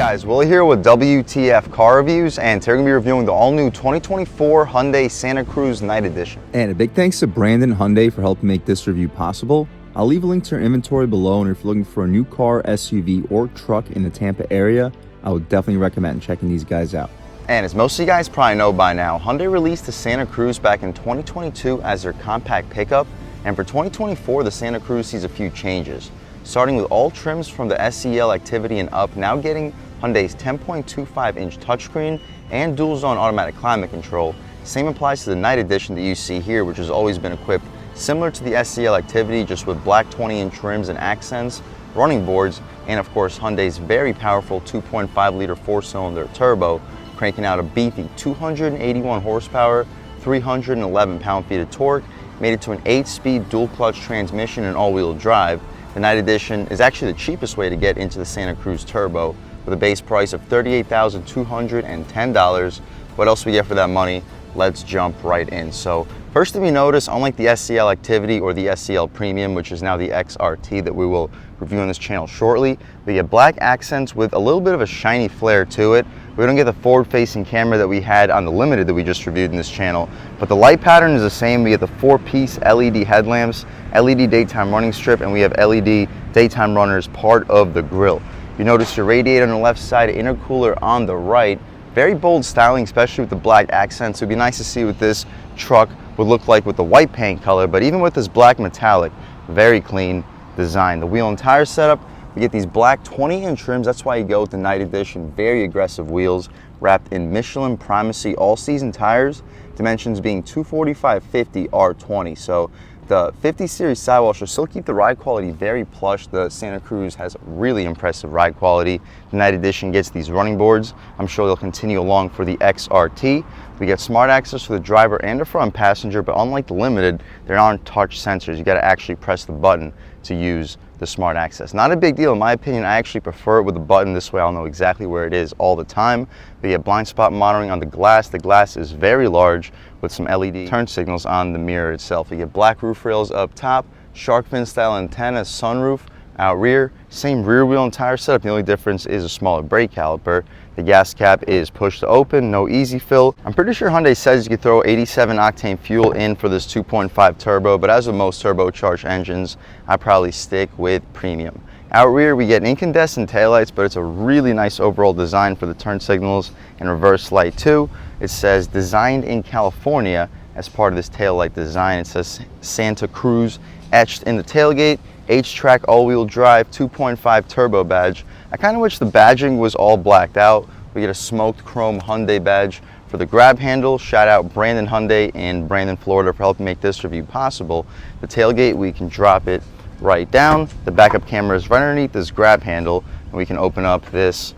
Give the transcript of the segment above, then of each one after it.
Guys, Willie here with W.T.F car reviews, and today we're going to be reviewing the all-new 2024 Hyundai Santa Cruz Night Edition. And a big thanks to Brandon Hyundai for helping make this review possible. I'll leave a link to their inventory below, and if you're looking for a new car, SUV, or truck in the Tampa area, I would definitely recommend checking these guys out. And as most of you guys probably know by now, Hyundai released the Santa Cruz back in 2022 as their compact pickup, and for 2024, the Santa Cruz sees a few changes. Starting with all trims from the SEL Activity and up, now getting Hyundai's 10.25-inch touchscreen and dual-zone automatic climate control. Same applies to the Night Edition that you see here, which has always been equipped similar to the SEL Activity, just with black 20-inch rims and accents, running boards, and of course Hyundai's very powerful 2.5-liter four-cylinder turbo, cranking out a beefy 281 horsepower, 311 pound-feet of torque, made it to an 8-speed dual-clutch transmission and all-wheel drive. The Night Edition is actually the cheapest way to get into the Santa Cruz Turbo, with a base price of $38,210. What else we get for that money? Let's jump right in. So first thing we notice, unlike the SEL Activity or the SEL Premium, which is now the XRT that we will review on this channel shortly, we get black accents with a little bit of a shiny flare to it. We don't get the forward-facing camera that we had on the Limited that we just reviewed in this channel, but the light pattern is the same. We get the 4-piece LED headlamps, LED daytime running strip, and we have LED daytime runners part of the grille. You notice your radiator on the left side, intercooler on the right. Very bold styling, especially with the black accents. It would be nice to see what this truck would look like with the white paint color, but even with this black metallic, very clean design. The wheel and tire setup, we get these black 20-inch trims. That's why you go with the Night Edition. Very aggressive wheels wrapped in Michelin Primacy all-season tires, dimensions being 245/50 R20. So the 50 series sidewall should still keep the ride quality very plush. The Santa Cruz has really impressive ride quality. The Night Edition gets these running boards. I'm sure they'll continue along for the XRT. We get smart access for the driver and the front passenger, but unlike the Limited, there aren't touch sensors. You got to actually press the button to use the smart access. Not a big deal in my opinion. I actually prefer it with the button. This way I'll know exactly where it is all the time. We get blind spot monitoring on the glass. The glass is very large with some LED turn signals on the mirror itself. We get black roof rails up top, shark fin style antenna, sunroof out rear, same rear wheel and tire setup. The only difference is a smaller brake caliper. The gas cap is push to open, no easy fill. I'm pretty sure Hyundai says you could throw 87 octane fuel in for this 2.5 turbo, but as with most turbocharged engines, I probably stick with premium. Out rear, we get incandescent taillights, but it's a really nice overall design for the turn signals and reverse light too. It says designed in California as part of this taillight design. It says Santa Cruz etched in the tailgate, H-Track all-wheel drive 2.5 turbo badge. I kind of wish the badging was all blacked out. We get a smoked chrome Hyundai badge for the grab handle. Shout out Brandon Hyundai in Brandon, Florida for helping make this review possible. The tailgate, we can drop it right down. The backup camera is right underneath this grab handle, and we can open up this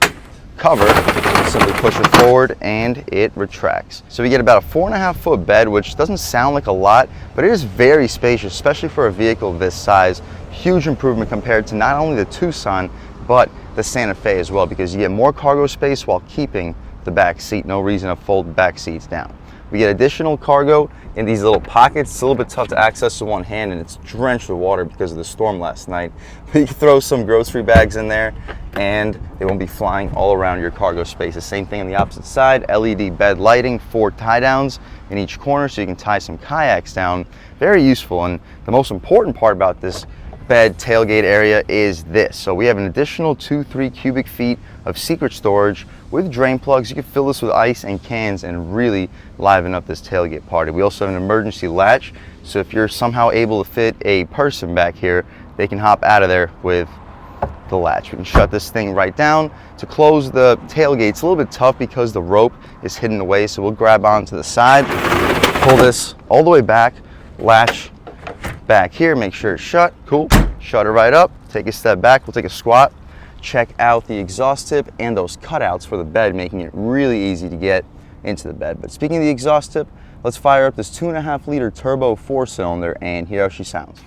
cover, simply push it forward and it retracts. So we get about a 4.5-foot bed, which doesn't sound like a lot, but it is very spacious, especially for a vehicle of this size. Huge improvement compared to not only the Tucson, but the Santa Fe as well, because you get more cargo space while keeping the back seat. No reason to fold back seats down. We get additional cargo in these little pockets. It's a little bit tough to access with one hand, and it's drenched with water because of the storm last night. But you can throw some grocery bags in there and they won't be flying all around your cargo space. The same thing on the opposite side. LED bed lighting, 4 tie downs in each corner so you can tie some kayaks down. Very useful. And the most important part about this bed tailgate area is this. So we have an additional 2-3 cubic feet of secret storage with drain plugs. You can fill this with ice and cans and really liven up this tailgate party. We also have an emergency latch, so if you're somehow able to fit a person back here, they can hop out of there with the latch. We can shut this thing right down. To close the tailgate, it's a little bit tough because the rope is hidden away, so we'll grab onto the side, pull this all the way back, latch back here, make sure it's shut. Cool. Shut it right up. Take a step back. We'll take a squat. Check out the exhaust tip and those cutouts for the bed, making it really easy to get into the bed. But speaking of the exhaust tip, let's fire up this 2.5-liter turbo 4-cylinder and hear how she sounds.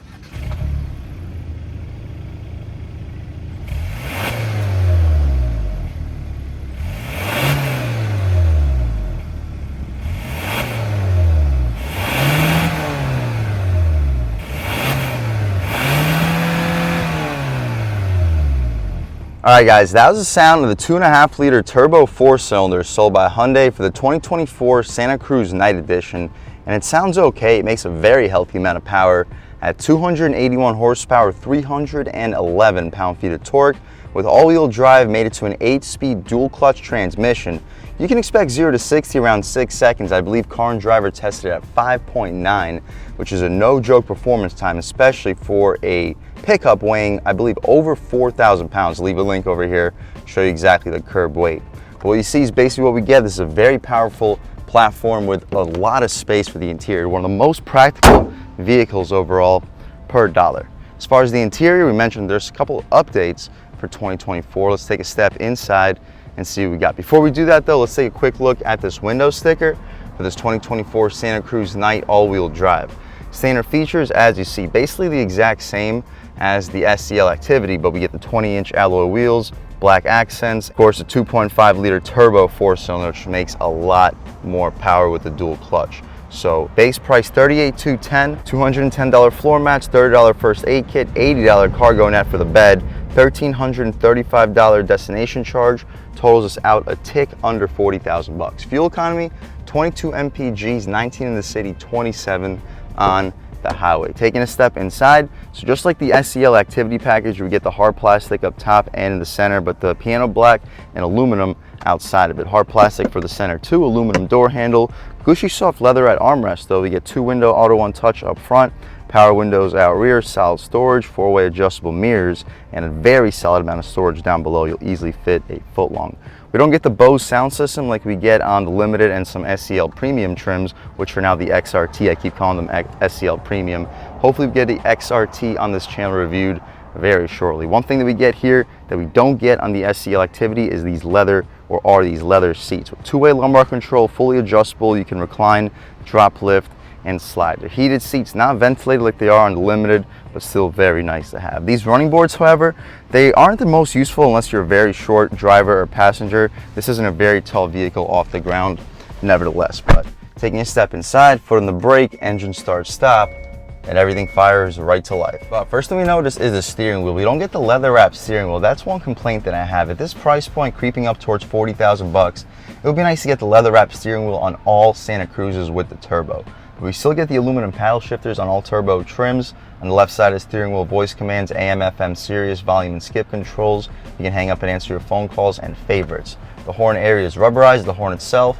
Alright guys, that was the sound of the 2.5 liter turbo 4-cylinder sold by Hyundai for the 2024 Santa Cruz Night Edition, and it sounds okay. It makes a very healthy amount of power at 281 horsepower, 311 pound-feet of torque. With all-wheel drive, made it to an 8-speed dual-clutch transmission. You can expect 0 to 60 around 6 seconds. I believe Car and Driver tested it at 5.9, which is a no-joke performance time, especially for a pickup weighing, I believe, over 4,000 pounds. Leave a link over here, show you exactly the curb weight. But what you see is basically what we get. This is a very powerful platform with a lot of space for the interior. One of the most practical vehicles overall per dollar. As far as the interior, we mentioned there's a couple of updates for 2024. Let's take a step inside and see what we got. Before we do that though, let's take a quick look at this window sticker for this 2024 Santa Cruz Night all-wheel drive. Standard features, as you see, basically the exact same as the SEL Activity, but we get the 20-inch alloy wheels, black accents, of course a 2.5 liter turbo 4-cylinder, which makes a lot more power with the dual clutch. So base price $38,210, $210 floor mats, $30 first aid kit, $80 cargo net for the bed, $1,335 destination charge, totals us out a tick under 40,000 bucks. Fuel economy, 22 mpgs, 19 in the city, 27 on the highway. Taking a step inside, so just like the SEL Activity package, we get the hard plastic up top and in the center, but the piano black and aluminum outside of it. Hard plastic for the center too, aluminum door handle, gushy soft leatherette armrest though. We get 2-window auto one touch up front, power windows out rear, solid storage, 4-way adjustable mirrors, and a very solid amount of storage down below. You'll easily fit a foot long. We don't get the Bose sound system like we get on the Limited and some SEL Premium trims, which are now the XRT. I keep calling them SEL Premium. Hopefully we get the XRT on this channel reviewed very shortly. One thing that we get here that we don't get on the SEL Activity is these leather seats with 2-way lumbar control, fully adjustable. You can recline, drop lift, and slide. They're heated seats, not ventilated like they are on the Limited, but still very nice to have. These running boards, however, they aren't the most useful unless you're a very short driver or passenger. This isn't a very tall vehicle off the ground, nevertheless. But taking a step inside, foot on the brake, engine start stop, and everything fires right to life. But first thing we notice is the steering wheel. We don't get the leather wrapped steering wheel. That's one complaint that I have. At this price point, creeping up towards 40,000 bucks, it would be nice to get the leather wrapped steering wheel on all Santa Cruzes with the turbo. We still get the aluminum paddle shifters on all turbo trims. On the left side of the steering wheel, voice commands, AM, FM, Sirius, volume and skip controls. You can hang up and answer your phone calls and favorites. The horn area is rubberized. The horn itself,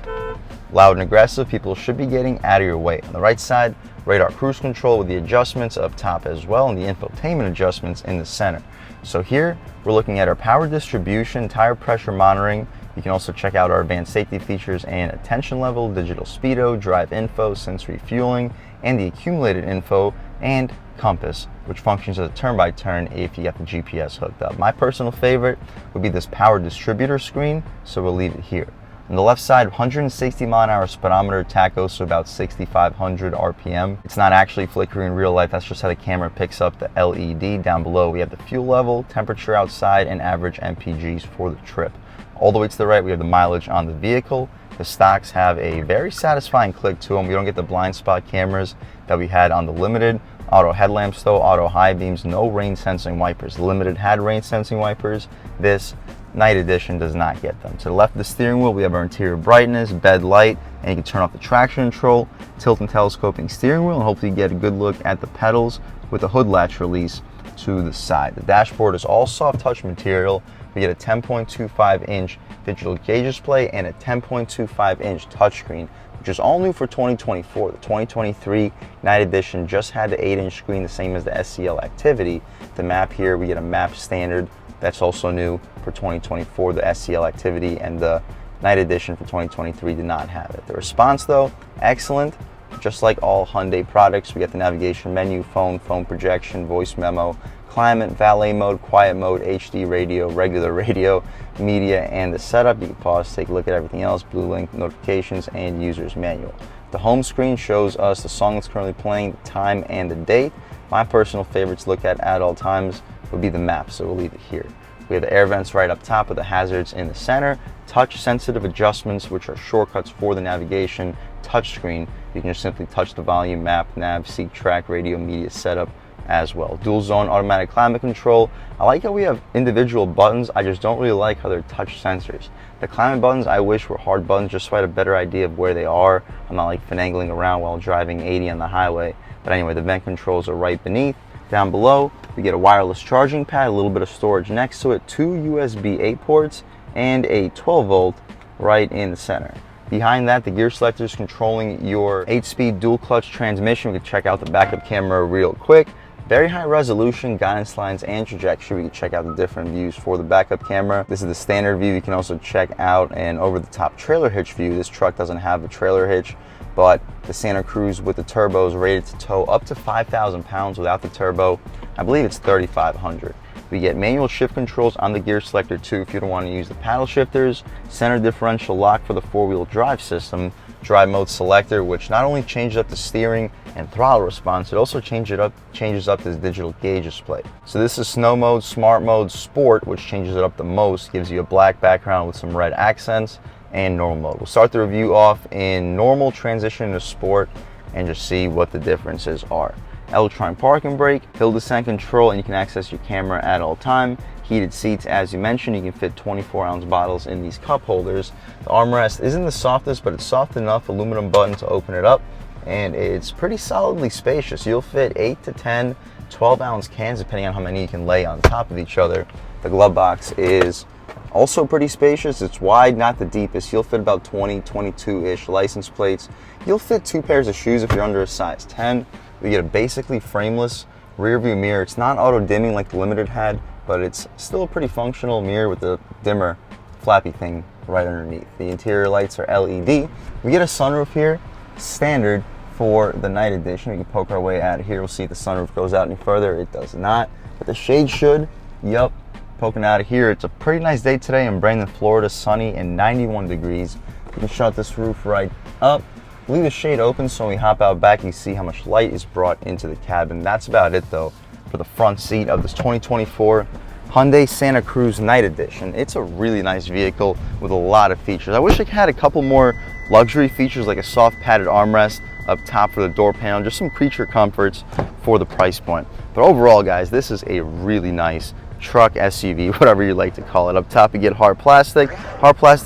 loud and aggressive. People should be getting out of your way. On the right side, radar cruise control with the adjustments up top as well, and the infotainment adjustments in the center. So here, we're looking at our power distribution, tire pressure monitoring. You can also check out our advanced safety features and attention level, digital speedo, drive info, sensory fueling, and the accumulated info, and compass, which functions as a turn-by-turn if you got the GPS hooked up. My personal favorite would be this power distributor screen, so we'll leave it here. On the left side, 160 mile-an-hour speedometer, tacho, so about 6,500 RPM. It's not actually flickering in real life, that's just how the camera picks up the LED. Down below, we have the fuel level, temperature outside, and average MPGs for the trip. All the way to the right, we have the mileage on the vehicle. The stocks have a very satisfying click to them. We don't get the blind spot cameras that we had on the Limited. Auto headlamps though, auto high beams, no rain sensing wipers. The Limited had rain sensing wipers. This Night Edition does not get them. To the left of the steering wheel, we have our interior brightness, bed light, and you can turn off the traction control, tilt and telescoping steering wheel, and hopefully get a good look at the pedals with the hood latch release to the side. The dashboard is all soft touch material. We get a 10.25-inch digital gauge display and a 10.25-inch touchscreen, which is all new for 2024. The 2023 Night Edition just had the 8-inch screen, the same as the SEL Activity. The map here, we get a map standard. That's also new for 2024. The SEL Activity and the Night Edition for 2023 did not have it. The response though, excellent. Just like all Hyundai products, we get the navigation menu, phone projection, voice memo, climate, valet mode, quiet mode, HD radio, regular radio, media, and the setup. You can pause, take a look at everything else, blue link, notifications, and user's manual. The home screen shows us the song that's currently playing, the time, and the date. My personal favorite to look at all times would be the map, so we'll leave it here. We have the air vents right up top with the hazards in the center, touch sensitive adjustments, which are shortcuts for the navigation, touch screen. You can just simply touch the volume, map, nav, seek, track, radio, media setup as well. Dual zone automatic climate control. I like how we have individual buttons. I just don't really like how they're touch sensors. The climate buttons I wish were hard buttons just so I had a better idea of where they are. I'm not like finagling around while driving 80 on the highway. But anyway, the vent controls are right beneath. Down below, we get a wireless charging pad, a little bit of storage next to it, 2 USB 8 ports, and a 12 volt right in the center. Behind that, the gear selector is controlling your 8-speed dual clutch transmission. We can check out the backup camera real quick. Very high resolution guidance lines and trajectory. We can check out the different views for the backup camera. This is the standard view. You can also check out an over-the-top trailer hitch view. This truck doesn't have a trailer hitch, but the Santa Cruz with the turbo is rated to tow up to 5,000 pounds. Without the turbo, I believe it's 3,500. We get manual shift controls on the gear selector too if you don't want to use the paddle shifters, center differential lock for the 4-wheel drive system, drive mode selector, which not only changes up the steering and throttle response, it also changes up this digital gauge display. So this is snow mode, smart mode, sport, which changes it up the most, gives you a black background with some red accents, and normal mode. We'll start the review off in normal, transition to sport, and just see what the differences are. Electronic parking brake, hill descent control, and you can access your camera at all time. Heated seats, as you mentioned, you can fit 24-ounce bottles in these cup holders. The armrest isn't the softest, but it's soft enough. Aluminum button to open it up, and it's pretty solidly spacious. You'll fit 8 to 10 12-ounce cans, depending on how many you can lay on top of each other. The glove box is also pretty spacious. It's wide, not the deepest. You'll fit about 20, 22-ish license plates. You'll fit 2 pairs of shoes if you're under a size 10. We get a basically frameless rear view mirror. It's not auto dimming like the Limited had, but it's still a pretty functional mirror with the dimmer flappy thing right underneath. The interior lights are LED. We get a sunroof here, standard for the night edition. We can poke our way out of here. We'll see if the sunroof goes out any further. It does not, but the shade should. Yep, poking out of here. It's a pretty nice day today in Brandon, Florida, sunny and 91 degrees. We can shut this roof right up. Leave the shade open so when we hop out back, you see how much light is brought into the cabin. That's about it though for the front seat of this 2024 Hyundai Santa Cruz Night Edition. It's a really nice vehicle with a lot of features. I wish it had a couple more luxury features like a soft padded armrest up top for the door panel, just some creature comforts for the price point. But overall, guys, this is a really nice truck, SUV, whatever you like to call it. Up top you get hard plastic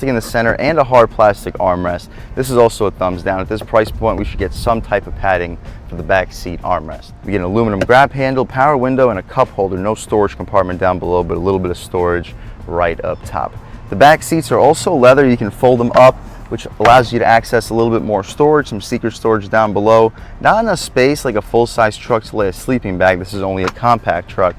in the center, and a hard plastic armrest. This is also a thumbs down. At this price point, we should get some type of padding for the back seat armrest. We get an aluminum grab handle, power window, and a cup holder. No storage compartment down below, but a little bit of storage right up top. The back seats are also leather. You can fold them up, which allows you to access a little bit more storage, some secret storage down below. Not enough space like a full-size truck to lay a sleeping bag. This is only a compact truck,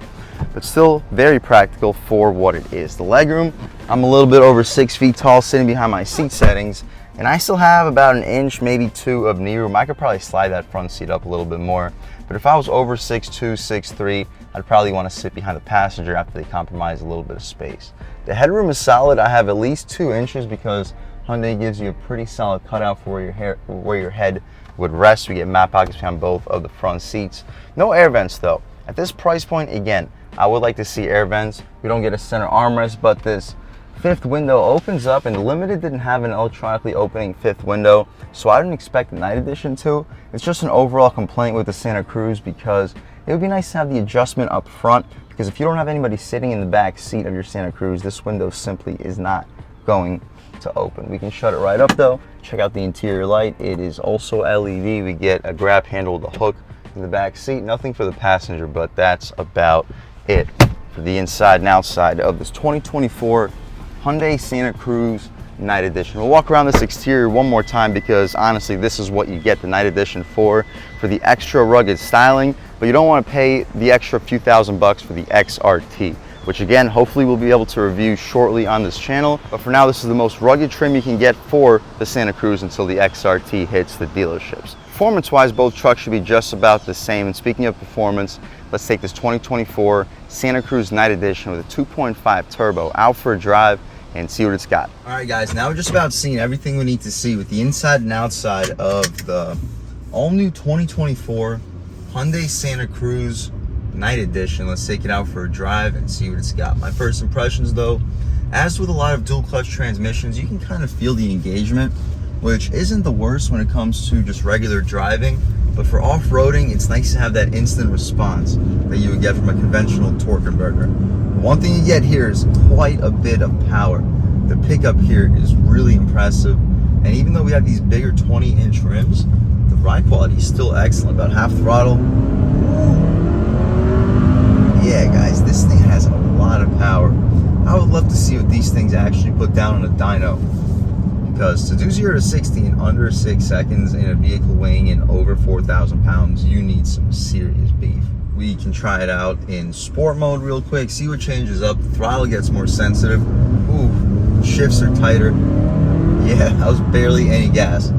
but still very practical for what it is. The legroom, I'm a little bit over 6 feet tall sitting behind my seat settings, and I still have about an inch, maybe 2 of knee room. I could probably slide that front seat up a little bit more, but if I was over 6'2", 6'3", I'd probably want to sit behind the passenger after they compromise a little bit of space. The headroom is solid. I have at least 2 inches because Hyundai gives you a pretty solid cutout for where your head would rest. We get mat pockets behind both of the front seats. No air vents though. At this price point, again, I would like to see air vents. We don't get a center armrest, but this 5th window opens up, and the Limited didn't have an electronically opening 5th window, so I didn't expect the Night Edition to. It's just an overall complaint with the Santa Cruz because it would be nice to have the adjustment up front, because if you don't have anybody sitting in the back seat of your Santa Cruz, this window simply is not going to open. We can shut it right up though. Check out the interior light. It is also LED. We get a grab handle with a hook in the back seat. Nothing for the passenger, but that's about it for the inside and outside of this 2024 Hyundai Santa Cruz Night Edition. We'll walk around this exterior one more time because honestly, this is what you get the Night Edition for the extra rugged styling, but you don't want to pay the extra few $1,000s for the XRT, which again, hopefully we'll be able to review shortly on this channel. But for now, this is the most rugged trim you can get for the Santa Cruz until the XRT hits the dealerships. Performance-wise, both trucks should be just about the same. And speaking of performance, let's take this 2024 Santa Cruz Night Edition with a 2.5 turbo out for a drive and see what it's got. All right, guys, now we're just about seeing everything we need to see with the inside and outside of the all-new 2024 Hyundai Santa Cruz Night Edition. Let's take it out for a drive and see what it's got. My first impressions, though, as with a lot of dual clutch transmissions, you can kind of feel the engagement, which isn't the worst when it comes to just regular driving, but but for off-roading, it's nice to have that instant response that you would get from a conventional torque converter. One thing you get here is quite a bit of power. The pickup here is really impressive, and even though we have these bigger 20-inch rims, the ride quality is still excellent. About half throttle. Yeah, guys, this thing has a lot of power. I would love to see what these things actually put down on a dyno, because to do 0 to 60 in under 6 seconds in a vehicle weighing in over 4,000 pounds, you need some serious beef. We can try it out in sport mode real quick, see what changes up. The throttle gets more sensitive. Ooh, shifts are tighter. Yeah, that was barely any gas.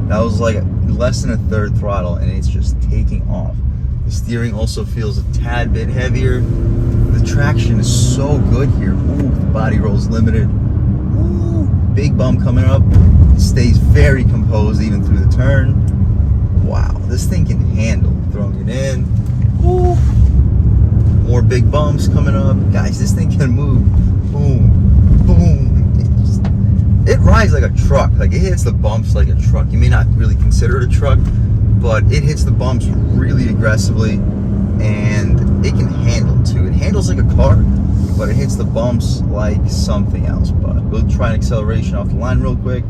That was like less than a third throttle, and it's just taking off. The steering also feels a tad bit heavier. The traction is so good here. Ooh, the body roll's limited. Ooh, big bump coming up. It stays very composed even through the turn. Wow, this thing can handle throwing it in. Ooh, more big bumps coming up. Guys, this thing can move. Boom, boom. It rides like a truck. Like, it hits the bumps like a truck. You may not really consider it a truck, but it hits the bumps really aggressively, and it can handle too. It handles like a car, but it hits the bumps like something else. But we'll try an acceleration off the line real quick.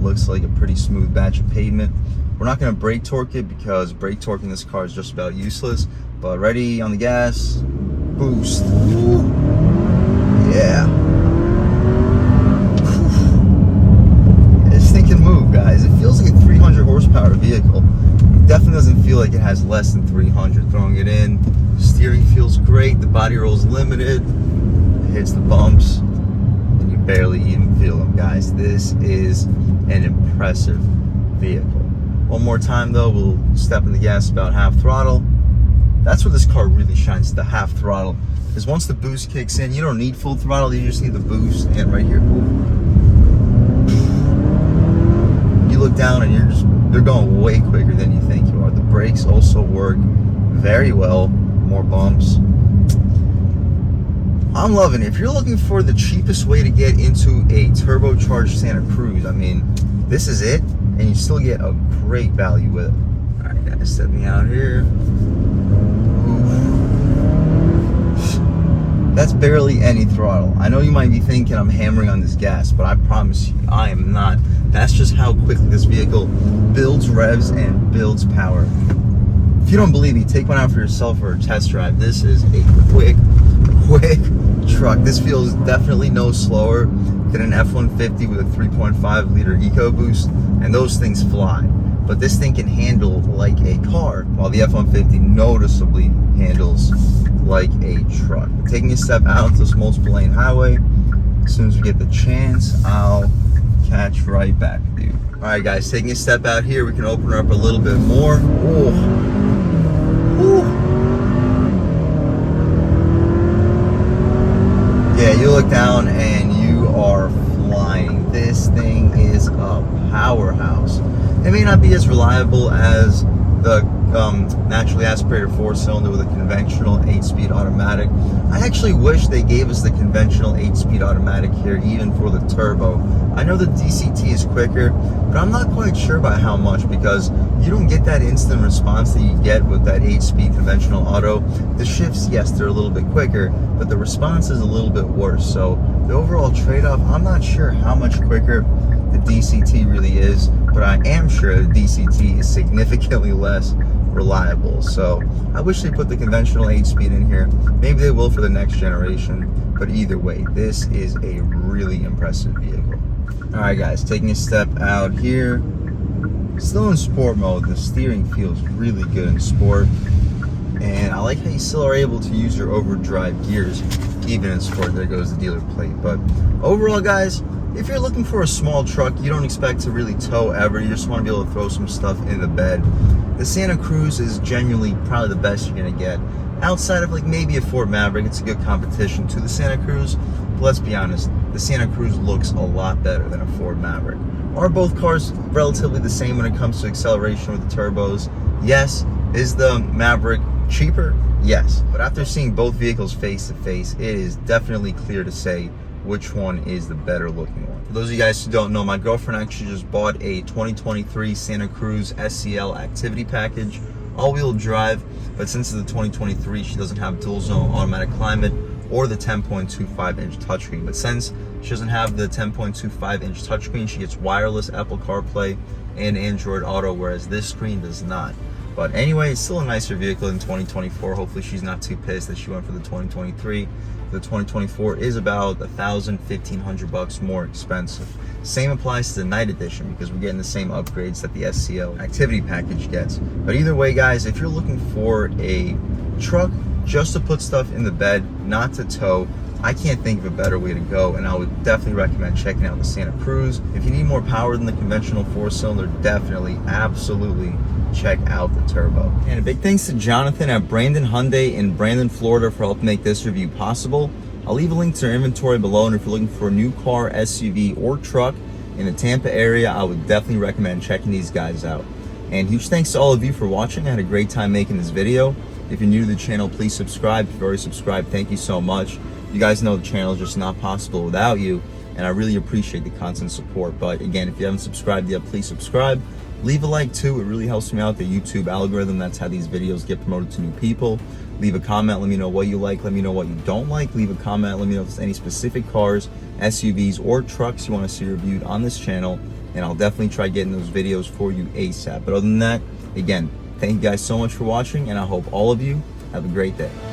Looks like a pretty smooth batch of pavement. We're not going to brake torque it because brake torque in this car is just about useless. But ready, on the gas, boost. Ooh. Yeah. This thing can move, guys. It feels like a 300 horsepower vehicle. It definitely doesn't feel like it has less than 300 throwing it in. Steering feels great. The body roll's limited. It hits the bumps, and you barely even feel them, guys. This is an impressive vehicle. One more time though, we'll step in the gas about half throttle. That's where this car really shines, the half throttle. Because once the boost kicks in, you don't need full throttle, you just need the boost. And right here, you look down and they're going way quicker than you think you are. The brakes also work very well. More bumps. I'm loving it. If you're looking for the cheapest way to get into a turbocharged Santa Cruz, I mean, this is it, and you still get a great value with it. All right, guys, set me out here. Oof. That's barely any throttle. I know you might be thinking I'm hammering on this gas, but I promise you, I am not. That's just how quickly this vehicle builds revs and builds power. If you don't believe me, take one out for yourself for a test drive. This is a quick truck. This feels definitely no slower than an F-150 with a 3.5 liter EcoBoost, and those things fly. But this thing can handle like a car, while the F-150 noticeably handles like a truck. Taking a step out to this multiple lane highway, as soon as we get the chance, I'll catch right back with you. All right, guys, taking a step out here, we can open her up a little bit more. Oh. Yeah, you look down and you are flying. This thing is a powerhouse. It may not be as reliable as the naturally aspirated 4-cylinder with a conventional 8-speed automatic. I actually wish they gave us the conventional 8-speed automatic here, even for the turbo. I know the DCT is quicker, but I'm not quite sure by how much, because you don't get that instant response that you get with that 8-speed conventional auto. The shifts, yes, they're a little bit quicker, but the response is a little bit worse. So the overall trade-off, I'm not sure how much quicker the DCT really is, but I am sure the DCT is significantly less reliable. So I wish they put the conventional 8-speed in here. Maybe they will for the next generation, but either way, this is a really impressive vehicle. All right, guys, taking a step out here, still in sport mode. The steering feels really good in sport, and I like how you still are able to use your overdrive gears even in sport. There goes the dealer plate. But overall, guys, if you're looking for a small truck, you don't expect to really tow ever, you just want to be able to throw some stuff in the bed, the Santa Cruz is genuinely probably the best you're going to get. Outside of like maybe a Ford Maverick, it's a good competition to the Santa Cruz. But let's be honest, the Santa Cruz looks a lot better than a Ford Maverick. Are both cars relatively the same when it comes to acceleration with the turbos? Yes. Is the Maverick cheaper? Yes. But after seeing both vehicles face to face, it is definitely clear to say which one is the better looking one. For those of you guys who don't know, my girlfriend actually just bought a 2023 Santa Cruz SEL activity package, all-wheel drive, but since it's the 2023, she doesn't have dual zone automatic climate or the 10.25 inch touchscreen. But since she doesn't have the 10.25 inch touchscreen, she gets wireless Apple CarPlay and Android Auto, whereas this screen does not. But anyway, it's still a nicer vehicle in 2024. Hopefully she's not too pissed that she went for the 2023. The 2024 is about $1,500 more expensive. Same applies to the night edition because we're getting the same upgrades that the SCL activity package gets. But either way, guys, if you're looking for a truck just to put stuff in the bed, not to tow, I can't think of a better way to go, and I would definitely recommend checking out the Santa Cruz. If you need more power than the conventional 4-cylinder, definitely, absolutely check out the turbo. And a big thanks to Jonathan at Brandon Hyundai in Brandon, Florida for helping make this review possible. I'll leave a link to their inventory below, and if you're looking for a new car, SUV, or truck in the Tampa area, I would definitely recommend checking these guys out. And huge thanks to all of you for watching. I had a great time making this video. If you're new to the channel, please subscribe. If you've already subscribed, thank you so much. You guys know the channel is just not possible without you, and I really appreciate the constant support. But again, if you haven't subscribed yet, please subscribe. Leave a like too, it really helps me out, the YouTube algorithm. That's how these videos get promoted to new people. Leave a comment, let me know what you like, let me know what you don't like. Leave a comment, let me know if there's any specific cars, SUVs, or trucks you want to see reviewed on this channel, and I'll definitely try getting those videos for you ASAP. But other than that, again, thank you guys so much for watching, and I hope all of you have a great day.